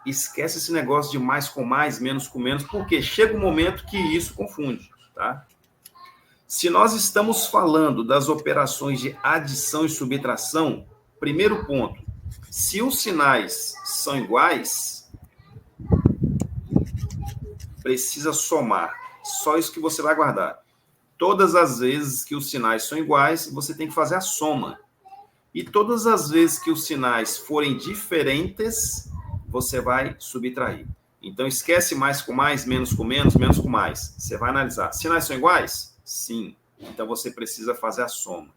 esquece esse negócio de mais com mais, menos com menos, porque chega um momento que isso confunde, tá? Se nós estamos falando das operações de adição e subtração, primeiro ponto, se os sinais são iguais, precisa somar. Só isso que você vai guardar. Todas as vezes que os sinais são iguais, você tem que fazer a soma. E todas as vezes que os sinais forem diferentes, você vai subtrair. Então, esquece mais com mais, menos com menos, menos com mais. Você vai analisar. Sinais são iguais? Sim. Então, você precisa fazer a soma.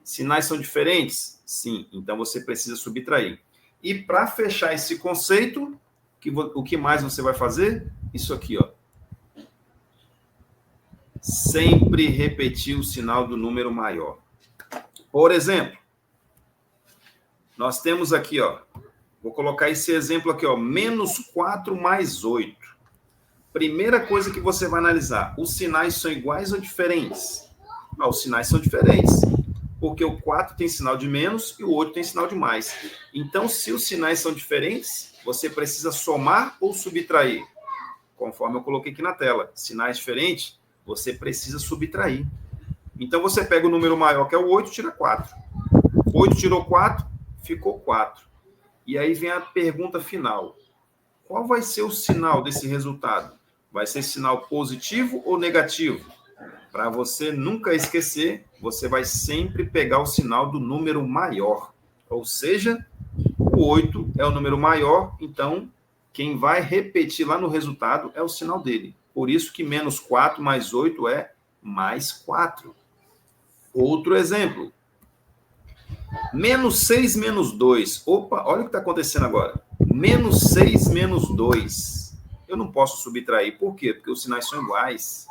Sinais são diferentes? Sim. Então, você precisa subtrair. E para fechar esse conceito, o que mais você vai fazer? Isso aqui, ó. Sempre repetir o sinal do número maior. Por exemplo, nós temos aqui, ó, vou colocar esse exemplo aqui, ó, menos 4 mais 8. Primeira coisa que você vai analisar, os sinais são iguais ou diferentes? Ah, os sinais são diferentes, porque o 4 tem sinal de menos e o 8 tem sinal de mais. Então, se os sinais são diferentes, você precisa somar ou subtrair. Conforme eu coloquei aqui na tela, sinais diferentes, você precisa subtrair. Então, você pega o número maior, que é o 8, tira 4. 8 tirou 4, ficou 4. E aí vem a pergunta final. Qual vai ser o sinal desse resultado? Vai ser sinal positivo ou negativo? Para você nunca esquecer, você vai sempre pegar o sinal do número maior. Ou seja, o 8 é o número maior, então quem vai repetir lá no resultado é o sinal dele. Por isso que menos 4 mais 8 é mais 4. Outro exemplo. Menos 6 menos 2. Opa, olha o que está acontecendo agora. Menos 6 menos 2. Eu não posso subtrair. Por quê? Porque os sinais são iguais.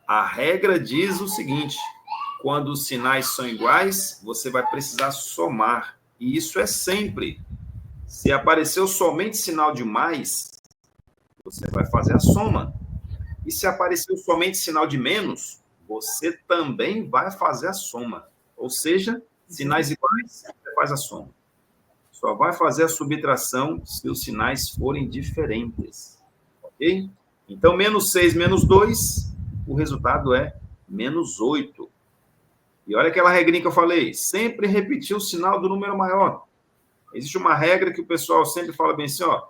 A regra diz o seguinte: quando os sinais são iguais, você vai precisar somar. E isso é sempre. Se apareceu somente sinal de mais, você vai fazer a soma. E se apareceu somente sinal de menos, você também vai fazer a soma. Ou seja, sinais iguais, você faz a soma. Só vai fazer a subtração se os sinais forem diferentes. Ok? Então, menos 6 menos 2, o resultado é menos 8. E olha aquela regrinha que eu falei, sempre repetir o sinal do número maior. Existe uma regra que o pessoal sempre fala bem assim, ó,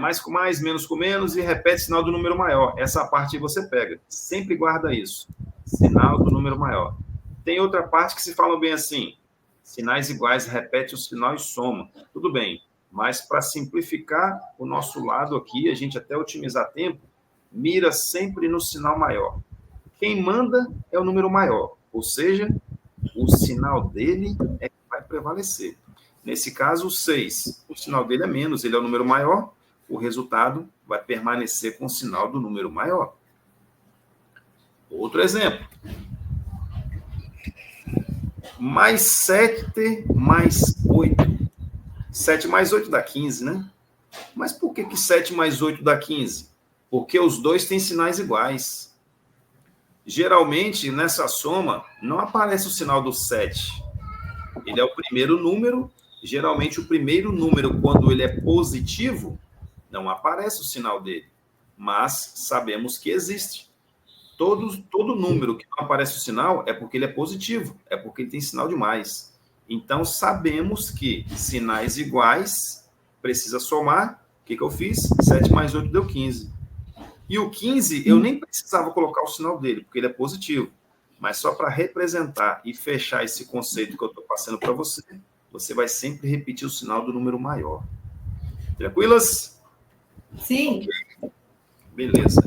mais com mais, menos com menos, e repete o sinal do número maior. Essa parte aí você pega. Sempre guarda isso. Sinal do número maior. Tem outra parte que se fala bem assim, sinais iguais, repete o sinal e soma. Tudo bem, mas para simplificar o nosso lado aqui, a gente até otimizar tempo, mira sempre no sinal maior. Quem manda é o número maior, ou seja, o sinal dele é que vai prevalecer. Nesse caso, o 6, o sinal dele é menos, ele é o número maior, o resultado vai permanecer com o sinal do número maior. Outro exemplo. Mais 7 mais 8. 7 mais 8 dá 15, né? Mas por que 7 mais 8 dá 15? Porque os dois têm sinais iguais. Geralmente, nessa soma, não aparece o sinal do 7. Ele é o primeiro número. Geralmente, o primeiro número, quando ele é positivo, não aparece o sinal dele. Mas sabemos que existe. Todo número que não aparece o sinal é porque ele é positivo, é porque ele tem sinal de mais. Então, sabemos que sinais iguais, precisa somar. O que eu fiz? 7 mais 8 deu 15. E o 15, eu nem precisava colocar o sinal dele, porque ele é positivo. Mas só para representar e fechar esse conceito que eu estou passando para você, você vai sempre repetir o sinal do número maior. Tranquilas? Sim. Okay. Beleza.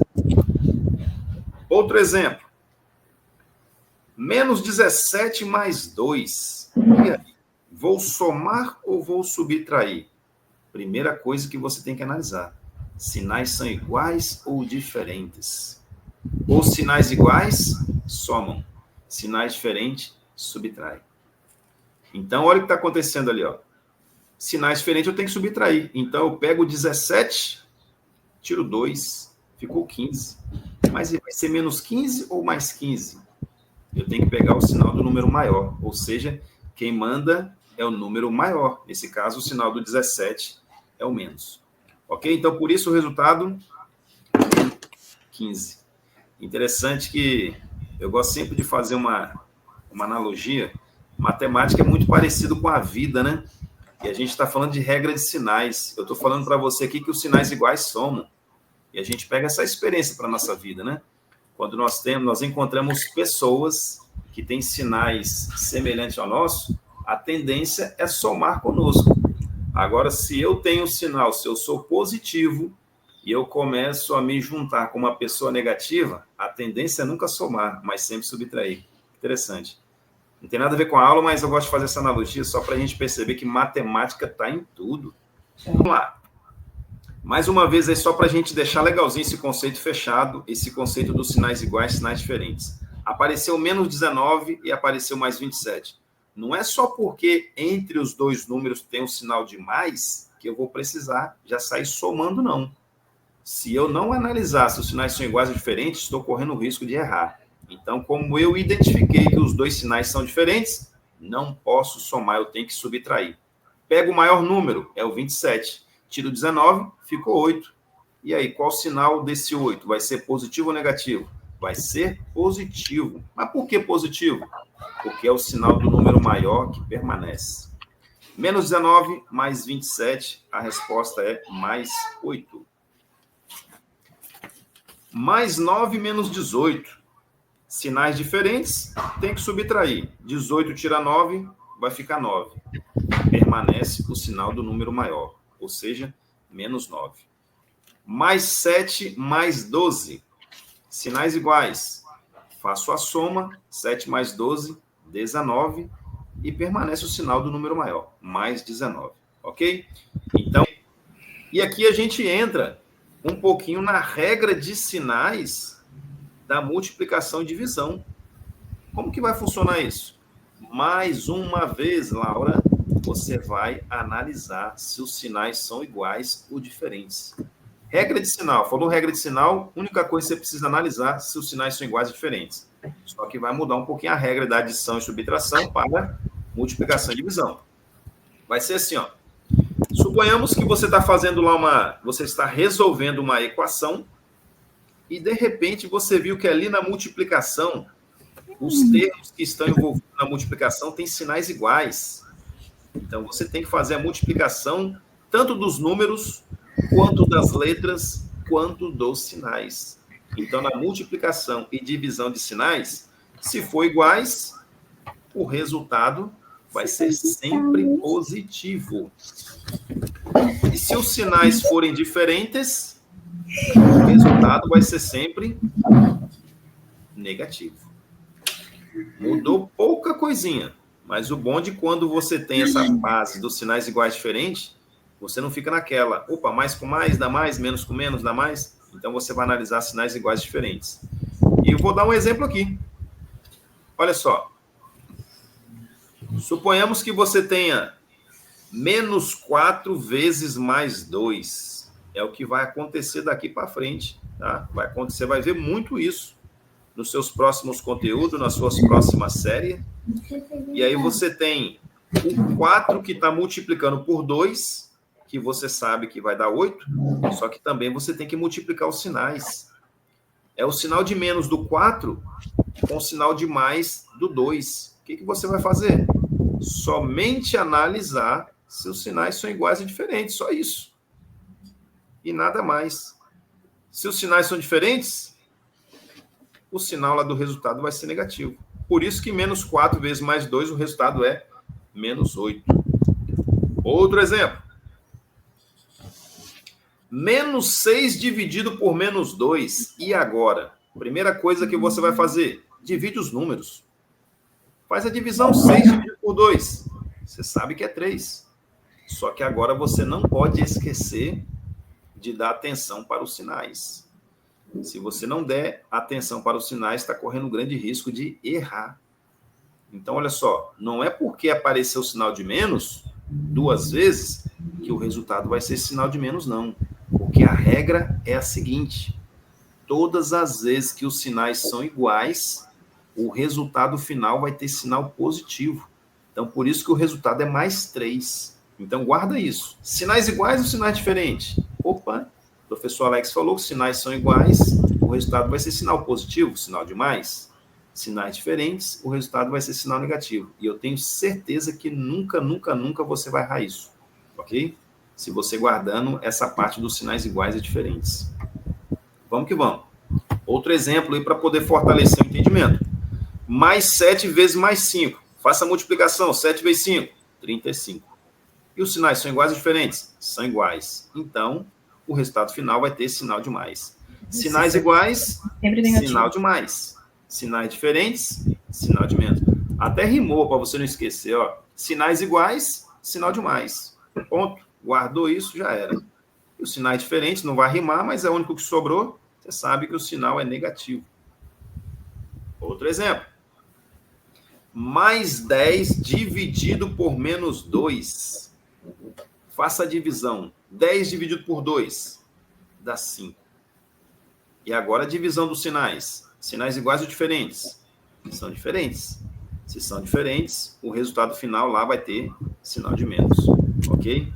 Outro exemplo. Menos 17 mais 2. E aí? Vou somar ou vou subtrair? Primeira coisa que você tem que analisar. Sinais são iguais ou diferentes? Ou sinais iguais, somam. Sinais diferentes, subtraem. Então, olha o que está acontecendo ali, ó. Sinais diferentes eu tenho que subtrair. Então, eu pego 17, tiro 2, ficou 15. Mas vai ser menos 15 ou mais 15? Eu tenho que pegar o sinal do número maior. Ou seja, quem manda é o número maior. Nesse caso, o sinal do 17 é o menos. Ok? Então, por isso o resultado 15. Interessante que eu gosto sempre de fazer uma analogia. Matemática é muito parecido com a vida, né? E a gente está falando de regra de sinais. Eu estou falando para você aqui que os sinais iguais somam. E a gente pega essa experiência para a nossa vida, né? Quando nós encontramos pessoas que têm sinais semelhantes ao nosso, a tendência é somar conosco. Agora, se eu tenho um sinal, se eu sou positivo e eu começo a me juntar com uma pessoa negativa, a tendência é nunca somar, mas sempre subtrair. Interessante. Não tem nada a ver com a aula, mas eu gosto de fazer essa analogia só para a gente perceber que matemática está em tudo. Vamos lá. Mais uma vez, aí só para a gente deixar legalzinho esse conceito fechado, esse conceito dos sinais iguais, sinais diferentes. Apareceu menos 19 e apareceu mais 27. Não é só porque entre os dois números tem um sinal de mais que eu vou precisar já sair somando, não. Se eu não analisar se os sinais são iguais ou diferentes, estou correndo o risco de errar. Então, como eu identifiquei que os dois sinais são diferentes, não posso somar, eu tenho que subtrair. Pego o maior número, é o 27. Tiro 19, ficou 8. E aí, qual o sinal desse 8? Vai ser positivo ou negativo? Vai ser positivo. Mas por que positivo? Porque é o sinal do número maior que permanece. Menos 19 mais 27, a resposta é mais 8. Mais 9 menos 18. Sinais diferentes, tem que subtrair. 18 tira 9, vai ficar 9. Permanece o sinal do número maior, ou seja, menos 9. Mais 7 mais 12. Sinais iguais. Faço a soma, 7 mais 12, 19, e permanece o sinal do número maior, mais 19. Ok? Então, e aqui a gente entra um pouquinho na regra de sinais da multiplicação e divisão. Como que vai funcionar isso? Mais uma vez, Laura, você vai analisar se os sinais são iguais ou diferentes. Regra de sinal. Falou regra de sinal, única coisa que você precisa analisar se os sinais são iguais ou diferentes. Só que vai mudar um pouquinho a regra da adição e subtração para multiplicação e divisão. Vai ser assim, ó. Suponhamos que você está fazendo lá você está resolvendo uma equação e, de repente, você viu que ali na multiplicação, os termos que estão envolvidos na multiplicação têm sinais iguais. Então, você tem que fazer a multiplicação tanto dos números, quanto das letras, quanto dos sinais. Então, na multiplicação e divisão de sinais, se for iguais, o resultado vai ser sempre positivo. E se os sinais forem diferentes, o resultado vai ser sempre negativo. Mudou pouca coisinha, mas o bom de quando você tem essa base dos sinais iguais diferentes, você não fica naquela, opa, mais com mais dá mais, menos com menos dá mais. Então você vai analisar sinais iguais diferentes. E eu vou dar um exemplo aqui. Olha só. Suponhamos que você tenha menos 4 vezes mais 2. É o que vai acontecer daqui para frente, tá? Vai acontecer, vai ver muito isso nos seus próximos conteúdos, nas suas próximas séries. E aí você tem o 4 que está multiplicando por 2, que você sabe que vai dar 8, só que também você tem que multiplicar os sinais. É o sinal de menos do 4 com o sinal de mais do 2. O que você vai fazer? Somente analisar se os sinais são iguais ou diferentes, só isso. E nada mais. Se os sinais são diferentes, o sinal lá do resultado vai ser negativo. Por isso que menos 4 vezes mais 2, o resultado é menos 8. Outro exemplo. Menos 6 dividido por menos 2. E agora? Primeira coisa que você vai fazer, divide os números. Faz a divisão 6 dividido por 2. Você sabe que é 3. Só que agora você não pode esquecer de dar atenção para os sinais. Se você não der atenção para os sinais, está correndo um grande risco de errar. Então, olha só, não é porque apareceu o sinal de menos 2 vezes que o resultado vai ser sinal de menos, não. Porque a regra é a seguinte: todas as vezes que os sinais são iguais, o resultado final vai ter sinal positivo. Então, por isso que o resultado é mais 3. Então, guarda isso. Sinais iguais ou sinais diferentes? Opa, o professor Alex falou que sinais são iguais, o resultado vai ser sinal positivo, sinal de mais. Sinais diferentes, o resultado vai ser sinal negativo. E eu tenho certeza que nunca, nunca, nunca você vai errar isso, ok? Se você guardando essa parte dos sinais iguais e diferentes. Vamos que vamos. Outro exemplo aí para poder fortalecer o entendimento. Mais 7 vezes mais 5. Faça a multiplicação. 7 vezes 5, 35. E os sinais são iguais ou diferentes? São iguais. Então, o resultado final vai ter sinal de mais. Sinais iguais, sinal de mais. Sinais diferentes, sinal de menos. Até rimou, para você não esquecer. Ó. Sinais iguais, sinal de mais. Ponto. Guardou isso, já era. E os sinais diferentes, não vai rimar, mas é o único que sobrou. Você sabe que o sinal é negativo. Outro exemplo. Mais 10 dividido por menos 2. Faça a divisão. 10 dividido por 2 dá 5. E agora a divisão dos sinais. Sinais iguais ou diferentes? São diferentes. Se são diferentes, o resultado final lá vai ter sinal de menos. Ok?